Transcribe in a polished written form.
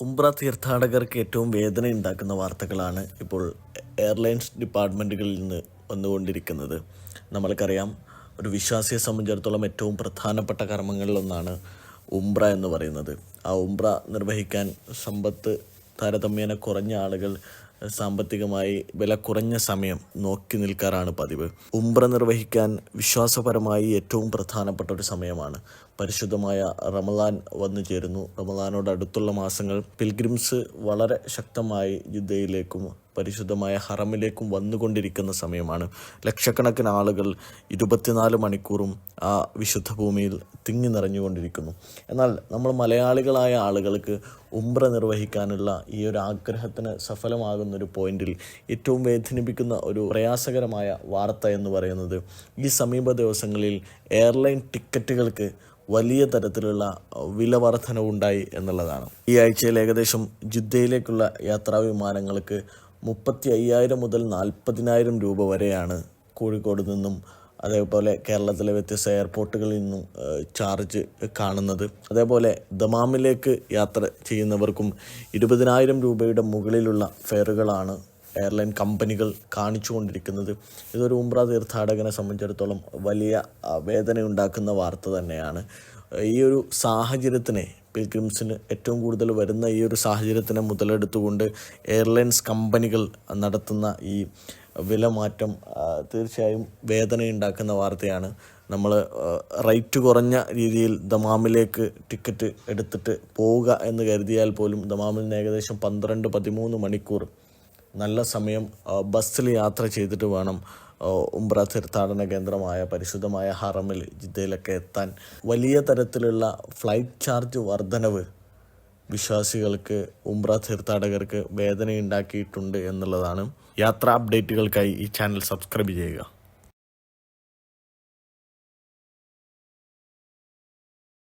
ഉംറ തീർത്ഥാടകർക്ക് ഏറ്റവും വേദനയുണ്ടാക്കുന്ന വാർത്തകളാണ് ഇപ്പോൾ എയർലൈൻസ് ഡിപ്പാർട്ട്മെൻറ്റുകളിൽ നിന്ന് വന്നുകൊണ്ടിരിക്കുന്നത്. നമ്മൾക്കറിയാം, ഒരു വിശ്വാസിയെ സംബന്ധിച്ചിടത്തോളം ഏറ്റവും പ്രധാനപ്പെട്ട കർമ്മങ്ങളിലൊന്നാണ് ഉംറ എന്ന് പറയുന്നത്. ആ ഉംറ നിർവഹിക്കാൻ സമ്പത്ത് താരതമ്യേന കുറഞ്ഞ ആളുകൾ സാമ്പത്തികമായി വില കുറഞ്ഞ സമയം നോക്കി നിൽക്കാറാണ് പതിവ്. ഉംറ നിർവഹിക്കാൻ വിശ്വാസപരമായി ഏറ്റവും പ്രധാനപ്പെട്ട ഒരു സമയമാണ്. പരിശുദ്ധമായ റമദാൻ വന്നു ചേരുന്നു. റമദാനോട് അടുത്തുള്ള മാസങ്ങൾ പിൽഗ്രിംസ് വളരെ ശക്തമായി ജിദ്ദയിലേക്കും പരിശുദ്ധമായ ഹറമിലേക്കും വന്നുകൊണ്ടിരിക്കുന്ന സമയമാണ്. ലക്ഷക്കണക്കിന് ആളുകൾ 24 മണിക്കൂറും ആ വിശുദ്ധ ഭൂമിയിൽ തിങ്ങി നിറഞ്ഞുകൊണ്ടിരിക്കുന്നു. എന്നാൽ നമ്മൾ മലയാളികളായ ആളുകൾക്ക് ഉംറ നിർവഹിക്കാനുള്ള ഈ ഒരു ആഗ്രഹത്തിന് സഫലമാകുന്നൊരു പോയിന്റിൽ ഏറ്റവും വേദനിപ്പിക്കുന്ന ഒരു പ്രയാസകരമായ വാർത്ത എന്ന് പറയുന്നത് ഈ സമീപ ദിവസങ്ങളിൽ എയർലൈൻ ടിക്കറ്റുകൾക്ക് വലിയ തരത്തിലുള്ള വില വർധനവുണ്ടായി എന്നുള്ളതാണ്. ഈ ആഴ്ചയിൽ ഏകദേശം ജിദ്ദയിലേക്കുള്ള യാത്രാ വിമാനങ്ങൾക്ക് 35,000 മുതൽ 40,000 രൂപ വരെയാണ് കോഴിക്കോട് നിന്നും അതേപോലെ കേരളത്തിലെ വ്യത്യസ്ത എയർപോർട്ടുകളിൽ നിന്നും ചാർജ് കാണുന്നത്. അതേപോലെ ദമാമിലേക്ക് യാത്ര ചെയ്യുന്നവർക്കും 20,000 രൂപയുടെ മുകളിലുള്ള ഫെയറുകളാണ് എയർലൈൻ കമ്പനികൾ കാണിച്ചുകൊണ്ടിരിക്കുന്നത്. ഇതൊരു ഉംറ തീർത്ഥാടകനെ സംബന്ധിച്ചിടത്തോളം വലിയ വേദനയുണ്ടാക്കുന്ന വാർത്ത തന്നെയാണ്. ഈ ഒരു സാഹചര്യത്തിനെ, പിൽഗ്രിംസിന് ഏറ്റവും കൂടുതൽ വരുന്ന ഈ ഒരു സാഹചര്യത്തിനെ മുതലെടുത്തുകൊണ്ട് എയർലൈൻസ് കമ്പനികൾ നടത്തുന്ന ഈ വിലമാറ്റം തീർച്ചയായും വേദനയുണ്ടാക്കുന്ന വാർത്തയാണ്. നമ്മൾ റേറ്റ് കുറഞ്ഞ രീതിയിൽ ദമാമിലേക്ക് ടിക്കറ്റ് എടുത്തിട്ട് പോവുക എന്ന് കരുതിയാൽ പോലും ദമാമിൽ നിന്ന് ഏകദേശം 12-13 മണിക്കൂർ നല്ല സമയം ബസ്സിൽ യാത്ര ചെയ്തിട്ട് വേണം ഉംറ തീർത്ഥാടന കേന്ദ്രമായ പരിശുദ്ധമായ ഹറമിൽ ജിദ്ദയിലൊക്കെ എത്താൻ. വലിയ തരത്തിലുള്ള ഫ്ലൈറ്റ് ചാർജ് വർധനവ് വിശ്വാസികൾക്ക്, ഉംറ തീർത്ഥാടകർക്ക് വേദനയുണ്ടാക്കിയിട്ടുണ്ട് എന്നുള്ളതാണ്. യാത്രാ അപ്ഡേറ്റുകൾക്കായി ഈ ചാനൽ സബ്സ്ക്രൈബ് ചെയ്യുക.